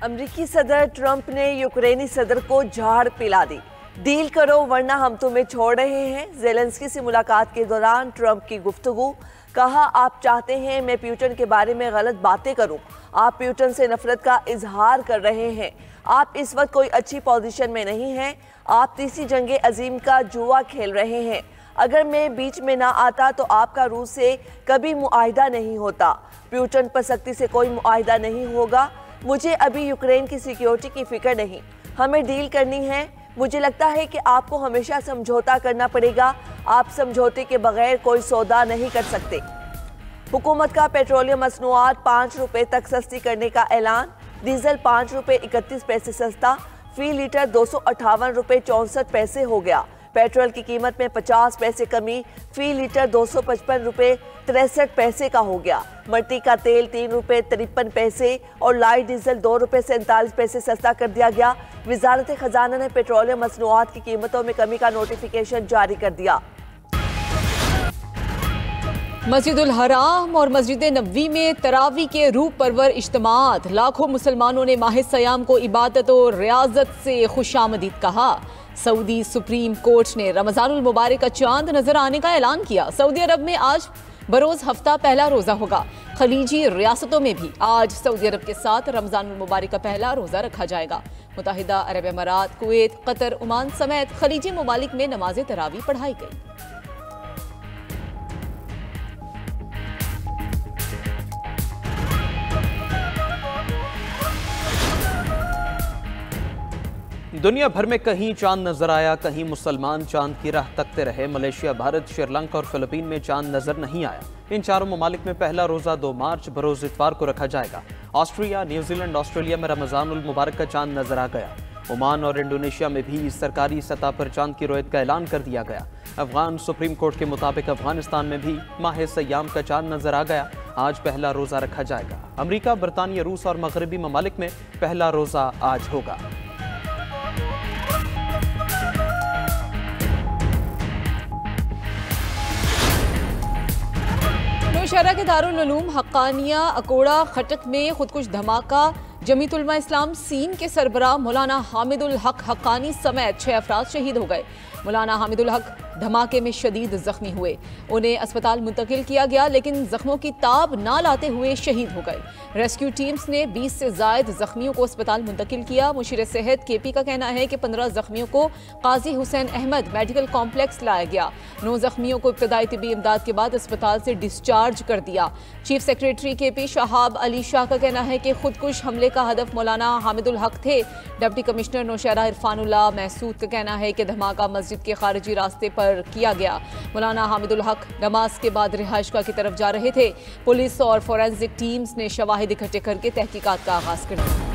अमेरिकी सदर ट्रंप ने यूक्रेनी सदर को झाड़ पिला दी। डील करो वरना हम तुम्हें छोड़ रहे हैं। ज़ेलेंस्की से मुलाकात के दौरान ट्रंप की गुफ्तगू। कहा, आप चाहते हैं मैं पुतिन के बारे में गलत बातें करूं। आप पुतिन से नफरत का इजहार कर रहे हैं। आप इस वक्त कोई अच्छी पोजीशन में नहीं हैं। आप तीसरी जंग अजीम का जुआ खेल रहे हैं। अगर मैं बीच में ना आता तो आपका रूस से कभी मुआहिदा नहीं होता। पुतिन पर सख्ती से कोई मुआहिदा नहीं होगा। मुझे अभी यूक्रेन की सिक्योरिटी की फिक्र नहीं, हमें डील करनी है। मुझे लगता है कि आपको हमेशा समझौता करना पड़ेगा। आप समझौते के बगैर कोई सौदा नहीं कर सकते। हुकूमत का पेट्रोलियम मसनूआत 5 रुपए तक सस्ती करने का ऐलान। डीजल 5 रुपए 31 पैसे सस्ता, फी लीटर 258 रुपए 64 पैसे हो गया। पेट्रोल की कीमत में 50 पैसे कमी, फी लीटर 255 रुपए 63 पैसे का हो गया। मट्टी का तेल 3 रुपए 53 पैसे और लाइट डीजल 2 रुपए 47 पैसे सस्ता कर दिया गया। वजारत खजाना ने पेट्रोलियम मसनूआत की कीमतों में कमी का नोटिफिकेशन जारी कर दिया। मस्जिदुल हराम और मस्जिद नबवी में तरावी के रूह परवर इज्तिमात। लाखों मुसलमानों ने माह सयाम को इबादत और रियाजत से खुशामदीद कहा। सऊदी सुप्रीम कोर्ट ने रमजानुल मुबारक का चांद नजर आने का ऐलान किया। सऊदी अरब में आज बरोज हफ्ता पहला रोजा होगा। खलीजी रियासतों में भी आज सऊदी अरब के साथ रमजानुल मुबारक का पहला रोजा रखा जाएगा। मुत्तहिदा अरब अमारात, कुवैत, कतर, ओमान समेत खलीजी ममालिक में नमाज तरावी पढ़ाई गई। दुनिया भर में कहीं चांद नजर आया, कहीं मुसलमान चांद की राह तकते रहे। मलेशिया, भारत, श्रीलंका और फिलीपीन में चांद नजर नहीं आया। इन चारों ममालिक में पहला रोजा 2 मार्च बरोज इतवार को रखा जाएगा। ऑस्ट्रिया, न्यूजीलैंड, ऑस्ट्रेलिया में रमजानुल मुबारक का चांद नजर आ गया। ओमान और इंडोनेशिया में भी सरकारी सतह पर चांद की रोयत का ऐलान कर दिया गया। अफगान सुप्रीम कोर्ट के मुताबिक अफगानिस्तान में भी माह सयाम का चांद नजर आ गया। आज पहला रोजा रखा जाएगा। अमरीका, बरतानिया, रूस और मगरबी ममालिक में पहला रोजा आज होगा। नौशहरा के दारुल उलूम हक्कानिया अकोड़ा खटक में खुदकुश धमाका। जमीयत उलमा इस्लाम सीन के सरबराह मौलाना हामिदुल हक हक्कानी समेत 6 अफराद शहीद हो गए। मौलाना हामिदुल हक धमाके में शदीद जख्मी हुए। उन्हें अस्पताल मुंतकिल किया गया, लेकिन जख्मों की ताब ना लाते हुए शहीद हो गए। रेस्क्यू टीम्स ने 20 से जायद जख्मियों को अस्पताल मुंतकिल किया। मुशीर सेहत केपी का कहना है कि 15 जख्मियों को काजी हुसैन अहमद मेडिकल कॉम्प्लेक्स लाया गया। 9 जख्मियों को इब्तदाई तिब्बी इमदाद के बाद अस्पताल से डिस्चार्ज कर दिया। Chief secretary KP Shahab Ali Shah का कहना है कि खुदकुश हमले का हदफ मौलाना हामिदुल हक थे। डिप्टी कमिश्नर नौशहरा इरफानुल्लाह महसूद का कहना है कि धमाका मस्जिद के खारिजी रास्ते पर किया गया। मौलाना हामिदुल हक नमाज के बाद रिहाइशगाह की तरफ जा रहे थे। पुलिस और फोरेंसिक टीम्स ने शवाहिद इकट्ठे करके तहकीकात का आगाज कर दिया।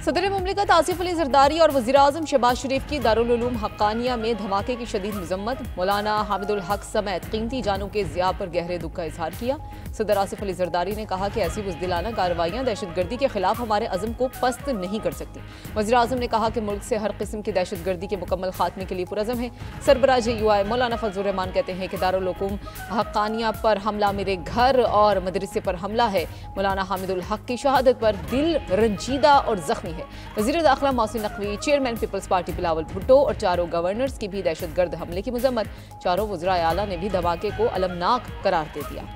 सदर मुमलिकत आसिफ अली जरदारी और वज़ीर आज़म शहबाज शरीफ की दारुल उलूम हक्कानिया में धमाके की शदीद मजम्मत। मौलाना हामिदुल हक समेत कीमती जानों के ज़िया पर गहरे दुख का इजहार किया। सदर आसिफ अली जरदारी ने कहा कि ऐसी बुज़दिलाना कार्रवाइयाँ दहशतगर्दी के खिलाफ हमारे अज़म को पस्त नहीं कर सकती। वज़ीर आज़म ने कहा कि मुल्क से हर किस्म की दहशतगर्दी के मुकम्मल खात्मे के लिए पुरज़म है। सरबराह JUI मौलाना फजलुर रहमान कहते हैं कि दारुल उलूम हक्कानिया पर हमला मेरे घर और मदरसे पर हमला है। मौलाना हामिदुल हक की शहादत पर दिल रंजीदा और जख्मी है। वज़ीर दाखिला Mohsin Naqvi, chairman Peoples Party Bilawal Bhutto और चारों गवर्नर्स की भी दहशतगर्द हमले की मजम्मत। चारों वज़राए आला ने भी धमाके को अलमनाक करार दे दिया।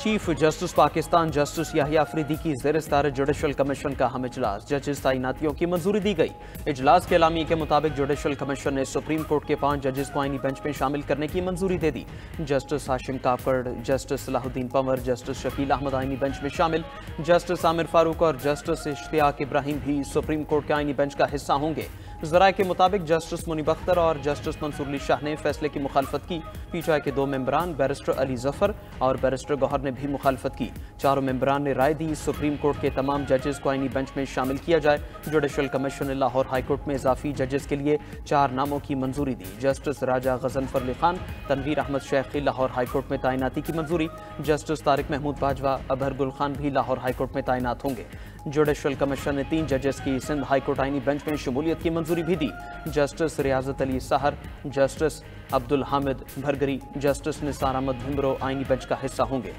Chief justice Pakistan justice Yahya Afridi की ज़ेर सदारत जुडिशल कमीशन का अहम इजलास। जजेस तैनातियों की मंजूरी दी गई। इजलास के एलामी के मुताबिक जुडिशल कमीशन ने सुप्रीम कोर्ट के 5 जजेस को आईनी बेंच में शामिल करने की मंजूरी दे दी। जस्टिस हाशिम काकड़, जस्टिस सलाहुद्दीन पंवर, जस्टिस शकील अहमद आईनी बेंच में शामिल। जस्टिस आमिर फारूक और जस्टिस इश्तियाक इब्राहिम भी सुप्रीम कोर्ट के आईनी बेंच का हिस्सा होंगे। ज़राए के मुताबिक जस्टिस मुनीब अख्तर और जस्टिस मंसूर अली शाह ने फैसले की मुखालफत की। पीटीआई के 2 मेंबरान बैरिस्टर अली जफर और बैरिस्टर गौहर ने भी मुखालफत की। चारों मेंबरान ने राय दी सुप्रीम कोर्ट के तमाम जजेस को आईनी बेंच में शामिल किया जाए। जुडिशल कमीशन ने लाहौर हाईकोर्ट में इजाफी जजेस के लिए 4 नामों की मंजूरी दी। जस्टिस राजा गजनफर अली खान, तनवीर अहमद शेख की लाहौर हाईकोर्ट में तैनाती की मंजूरी। जस्टिस तारिक महमूद बाजवा, अबहर गुल खान भी लाहौर हाईकोर्ट में तैनात होंगे। जुडिशल कमीशन ने 3 जजेस की सिंध हाईकोर्ट आईनी बेंच में शमूलियत की मंजूरी भी दी। जस्टिस रियाजत अली सहर, जस्टिस अब्दुल हामिद भरगरी, जस्टिस निसार अहमद भिमरो आईनी बेंच का हिस्सा होंगे।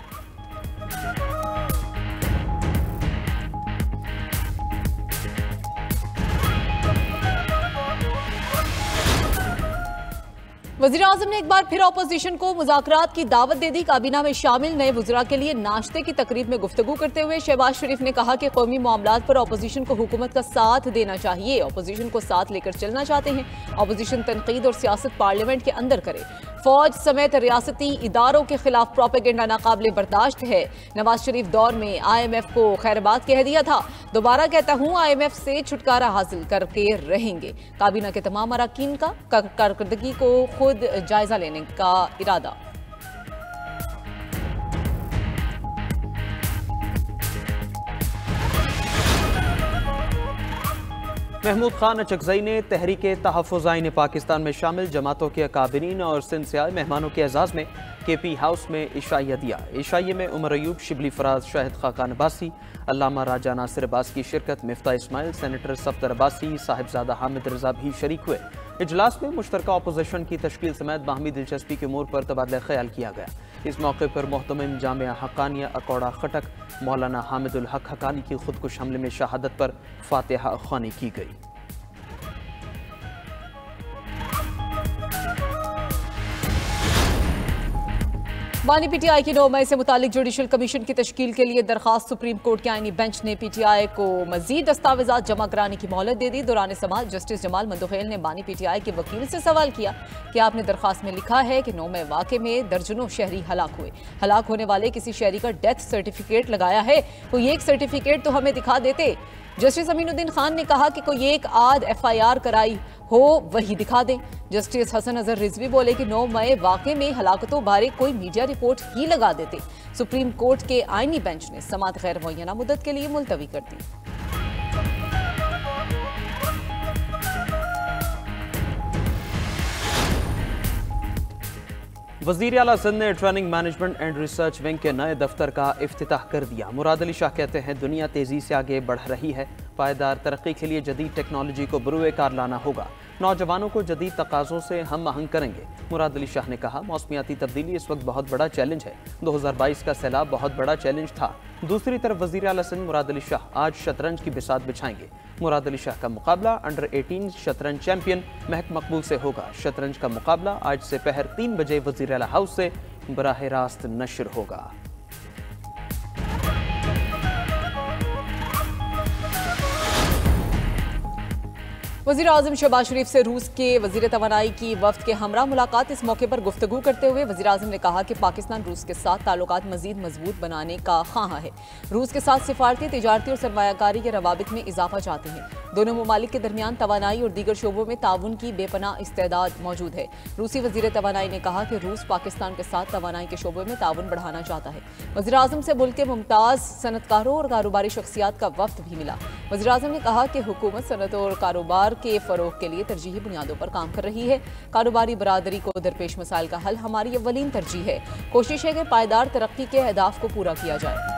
वज़ीर आज़म ने एक बार फिर अपोजिशन को मुज़ाकरात की दावत दे दी। काबीना में शामिल नए वज़रा के लिए नाश्ते की तकरीब में गुफ्तगू करते हुए शहबाज शरीफ ने कहा कि कौमी मामलात पर अपोजिशन को हुकूमत का साथ देना चाहिए। अपोजिशन को साथ लेकर चलना चाहते हैं। अपोजिशन तनकीद और सियासत पार्लियामेंट के अंदर करे। फौज समेत रियासती इदारों के खिलाफ प्रोपेगेंडा नाकाबिले बर्दाश्त है। नवाज शरीफ दौर में IMF को खैरबाद कह दिया था, दोबारा कहता हूं IMF से छुटकारा हासिल करके रहेंगे। काबीना के तमाम अरकान का कारकर्दगी को खुद जायजा लेने का इरादा। महमूद खान अचकजई ने तहरीके तहफ़्फ़ुज़ आईन पाकिस्तान में शामिल जमातों के अकाबरीन और सिंध से आए मेहमानों के एजाज़ में KP हाउस में इशाइया दिया। इशाइये में उमर अयूब, शिबली फराज, शाहिद खाकान अब्बासी, अल्लामा राजा नासिर अब्बास की शिरकत, मिफ्ता इस्माइल, सेनेटर सफदर अब्बासी, साहिबजादा हामिद रजा भी शरीक हुए। इजलास में मुश्तरका अपोजिशन की तश्कील समेत बाहमी दिलचस्पी के उमूर पर तबादला ख्याल किया गया। इस मौके पर मोहतमिम जामिया हक्कानिया अकौड़ा खटक मौलाना हामिदुल हक हक्कानी की खुदकुश हमले में शहादत पर फातिहा ख्वानी की गई। बानी PTI की 9 मई से मुतालिक जुडिशल कमीशन की तश्कील के लिए दरखास्त सुप्रीम कोर्ट के आईनी बेंच ने PTI को मजीद दस्तावेजात जमा कराने की मोहलत दे दी। दौरान समाअत जस्टिस जमाल मंदोखेल ने बानी PTI के वकील से सवाल किया कि आपने दरखास्त में लिखा है कि 9 मई वाक़े में दर्जनों शहरी हलाक हुए। हलाक होने वाले किसी शहरी का डेथ सर्टिफिकेट लगाया है, कोई एक सर्टिफिकेट तो हमें दिखा देते। जस्टिस अमीनुद्दीन खान ने कहा कि कोई एक आध FIR कराई हो वही दिखा दें। जस्टिस हसन अजहर रिजवी बोले कि 9 मई वाक़े में हलाकतों बारे कोई मीडिया रिपोर्ट ही लगा देते। सुप्रीम कोर्ट के आईनी बेंच ने समाअत गैर मुअय्यना मुद्दत के लिए मुलतवी कर दी। वज़ीर आला सिंध ने training management and research wing के नए दफ्तर का इफ्तिताह कर दिया। मुराद अली शाह कहते हैं दुनिया तेजी से आगे बढ़ रही है, पायदार तरक्की के लिए जदीद टेक्नोलॉजी को बरूए कार लाना होगा, नौजवानों को जदीद तकाज़ों से हम आहंग करेंगे। मुराद अली शाह ने कहा मौसमियाती तब्दीली इस वक्त बहुत बड़ा चैलेंज है, 2022 का सैलाब बहुत बड़ा चैलेंज था। दूसरी तरफ वज़ीर आला सिंध मुराद अली शाह आज शतरंज की बिसात बिछाएंगे। मुराद अली शाह का मुकाबला अंडर 18 शतरंज चैंपियन महक मकबूल से होगा। शतरंज का मुकाबला आज से पहर 3 बजे वज़ीर आला हाउस से बराह रास्त नश्र होगा। वज़ीर आज़म शहबाज शरीफ से रूस के वज़ीर तवानाई की वफ्द के हमरा मुलाकात। इस मौके पर गुफ्तगू करते हुए वज़ीर आज़म ने कहा कि पाकिस्तान रूस के साथ ताल्लुकात मज़ीद मजबूत बनाने का ख्वाह है। रूस के साथ सिफारती, तिजारती और सरमायाकारी के रवाबित में इजाफा चाहते हैं। दोनों ममालिक के दरमियान तवानाई और दीगर शोबों में ताउन की बेपनाह इस्तेदाद मौजूद है। रूसी वज़ीर तवानाई ने कहा कि रूस पाकिस्तान के साथ तवानाई के शोबों में ताउन बढ़ाना चाहता है। वज़ीर आज़म से मुल्क के मुमताज़ सनतकारों और कारोबारी शख्सियात का वफ्द भी मिला। वज़ीर आज़म ने कहा कि हुकूमत सनत और कारोबार के फ़रोग के लिए तरजीही बुनियादों पर काम कर रही है। कारोबारी बरादरी को दरपेश मसाइल का हल हमारी अव्वलीन तरजीह है। कोशिश है कि पायदार तरक्की के अहदाफ को पूरा किया जाए।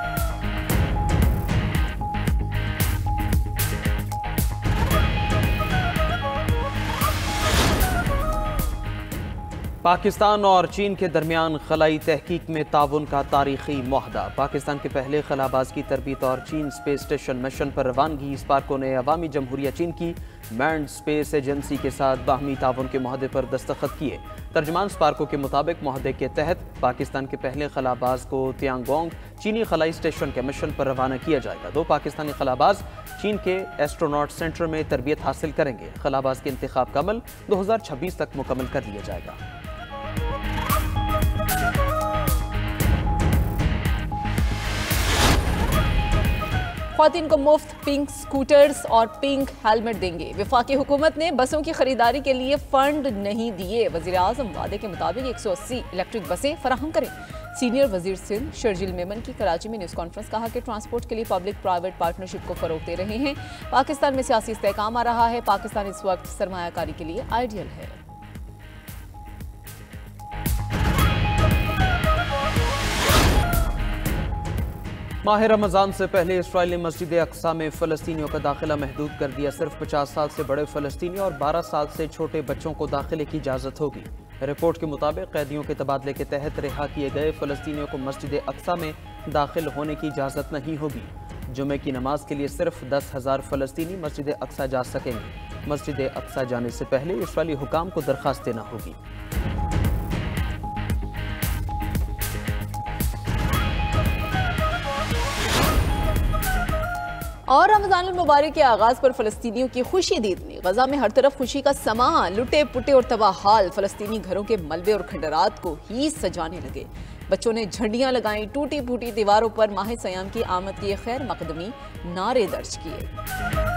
पाकिस्तान और चीन के दरमियान खलाई तहकीक में ताउन का तारीखी मुआहदा। पाकिस्तान के पहले खलाबाज की तरबियत और चीन स्पेस स्टेशन मिशन पर रवानगी। स्पार्को ने अवामी जमहूरिया चीन की मैंड स्पेस एजेंसी के साथ बाहमी ताउन के मुआहदे पर दस्तखत किए। तर्जमान स्पार्को के मुताबिक मुआहदे के तहत पाकिस्तान के पहले खलाबाज को तियांगोंग चीनी खलाई स्टेशन के मिशन पर रवाना किया जाएगा। 2 पाकिस्तानी खलाबाज चीन के एस्ट्रोनॉट सेंटर में तरबियत हासिल करेंगे। खलाबाज के इंतखाब का अमल 2026 तक मुकम्मल कर लिया जाएगा। ख्वातीन को मुफ्त पिंक स्कूटर्स और पिंक हेलमेट देंगे। वफाकी हुकूमत ने बसों की खरीदारी के लिए फंड नहीं दिए। वज़ीर आज़म वादे के मुताबिक 180 इलेक्ट्रिक बसें फराहम करें। सीनियर वजीर सिंध शर्जिल मेमन की कराची में न्यूज़ कॉन्फ्रेंस कहा कि ट्रांसपोर्ट के लिए पब्लिक प्राइवेट पार्टनरशिप को फरोग दे रहे हैं। पाकिस्तान में सियासी इस्तेहकाम आ रहा है। पाकिस्तान इस वक्त सरमायाकारी के लिए आइडियल है। माह रमजान से पहले इसराइल ने मस्जिद अक्सा में फलस्तीनियों का दाखिला महदूद कर दिया। सिर्फ 50 साल से बड़े फलस्तीनी और 12 साल से छोटे बच्चों को दाखिले की इजाज़त होगी। रिपोर्ट के मुताबिक कैदियों के तबादले के तहत रिहा किए गए फलस्तीनियों को मस्जिद अक्सा में दाखिल होने की इजाज़त नहीं होगी। जुमे की नमाज के लिए सिर्फ 10,000 फलस्तीनी मस्जिद अक्सा जा सकेंगे। मस्जिद अक्सा जाने से पहले इसराइली हुकाम को दरख्वास्त देना होगी। और रमजान मुबारक के आगाज पर फलस्तीनियों की खुशी दीदनी। गजा में हर तरफ खुशी का समा, लुटे पुटे और तबाह हाल। फलस्तीनी घरों के मलबे और खंडरात को ही सजाने लगे। बच्चों ने झंडियां लगाई, टूटी फूटी दीवारों पर माह सयाम की आमद की खैर मकदमी नारे दर्ज किए।